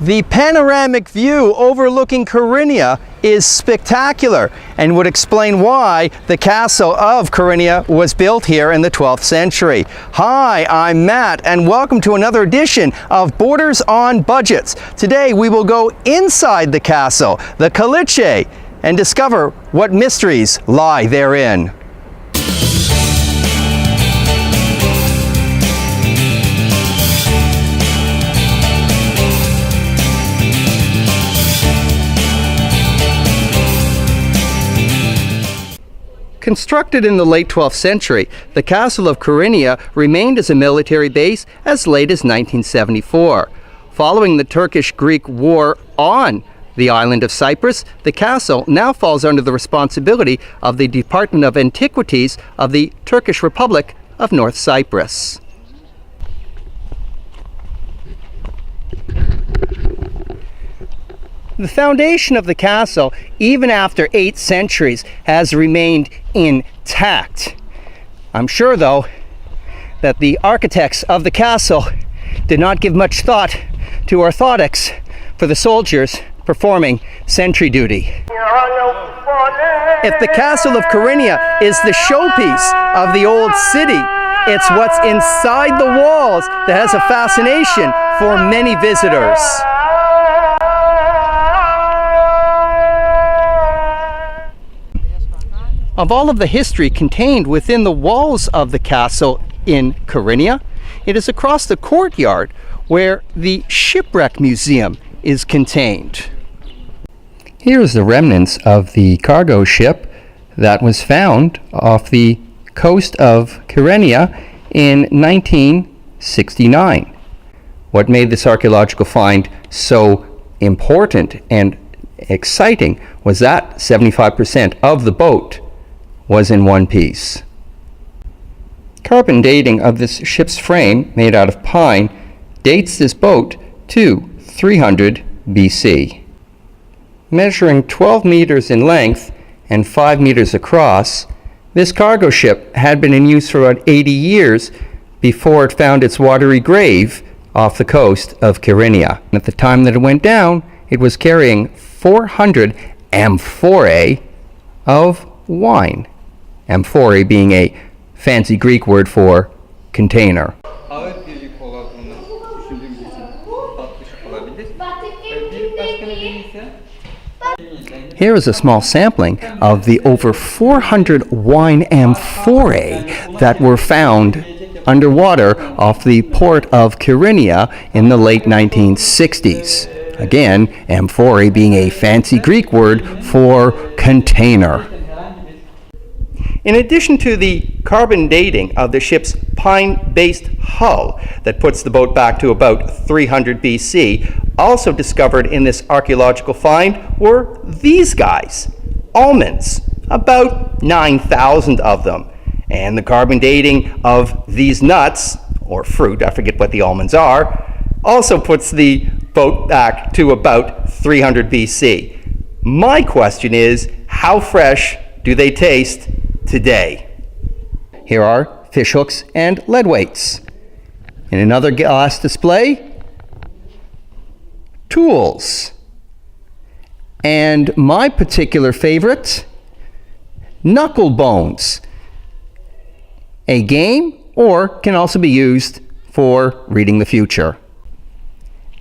The panoramic view overlooking Kyrenia is spectacular and would explain why the Castle of Karenia was built here in the 12th century. Hi, I'm Matt and welcome to another edition of Borders on Budgets. Today we will go inside the castle, the Caliche, and discover what mysteries lie therein. Constructed in the late 12th century, the Castle of Karenia remained as a military base as late as 1974. Following the Turkish-Greek War on the island of Cyprus, the castle now falls under the responsibility of the Department of Antiquities of the Turkish Republic of North Cyprus. The foundation of the castle, even after 8 centuries, has remained intact. I'm sure, though, that the architects of the castle did not give much thought to orthotics for the soldiers performing sentry duty. If the Castle of Karenia is the showpiece of the old city, it's what's inside the walls that has a fascination for many visitors. Of all of the history contained within the walls of the castle in Kyrenia, it is across the courtyard where the Shipwreck Museum is contained. Here's the remnants of the cargo ship that was found off the coast of Kyrenia in 1969. What made this archaeological find so important and exciting was that 75% of the boat was in one piece. Carbon dating of this ship's frame, made out of pine, dates this boat to 300 BC. Measuring 12 meters in length and 5 meters across, this cargo ship had been in use for about 80 years before it found its watery grave off the coast of Kyrenia. At the time that it went down, it was carrying 400 amphorae of wine. Amphorae being a fancy Greek word for container. Here is a small sampling of the over 400 wine amphorae that were found underwater off the port of Kyrenia in the late 1960s. Again, amphorae being a fancy Greek word for container. In addition to the carbon dating of the ship's pine-based hull that puts the boat back to about 300 BC, also discovered in this archaeological find were these guys, almonds, about 9,000 of them. And the carbon dating of these nuts, or fruit, I forget what the almonds are, also puts the boat back to about 300 BC. My question is, how fresh do they taste today? Here are fish hooks and lead weights. In another glass display, tools. And my particular favorite, knuckle bones. A game, or can also be used for reading the future.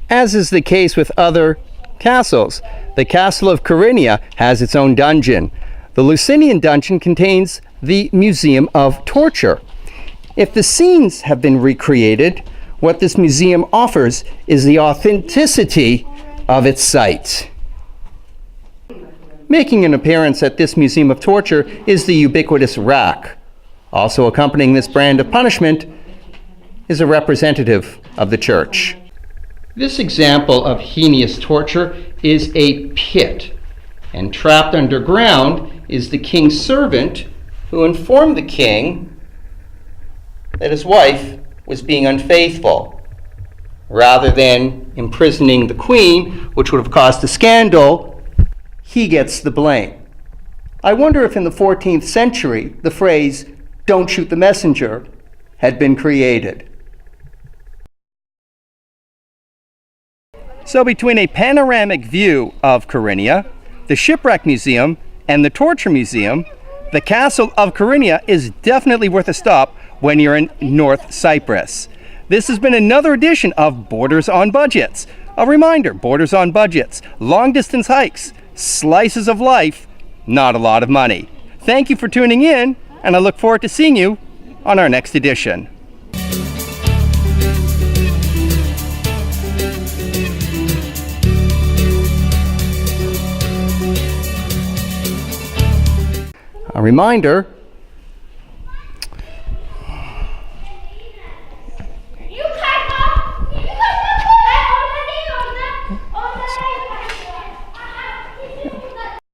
As is the case with other castles, the Castle of Karenia has its own dungeon. The Lucinian dungeon contains the Museum of Torture. If the scenes have been recreated, what this museum offers is the authenticity of its site. Making an appearance at this Museum of Torture is the ubiquitous rack. Also accompanying this brand of punishment is a representative of the church. This example of heinous torture is a pit, and trapped underground is the king's servant who informed the king that his wife was being unfaithful. Rather than imprisoning the queen, which would have caused a scandal, he gets the blame. I wonder if in the 14th century the phrase, "Don't shoot the messenger," had been created. So between a panoramic view of Kyrenia, the Shipwreck Museum, and the Torture Museum, the Castle of Karenia is definitely worth a stop when you're in North Cyprus. This has been another edition of Borders on Budgets. A reminder, Borders on Budgets, long distance hikes, slices of life, not a lot of money. Thank you for tuning in, and I look forward to seeing you on our next edition. A reminder,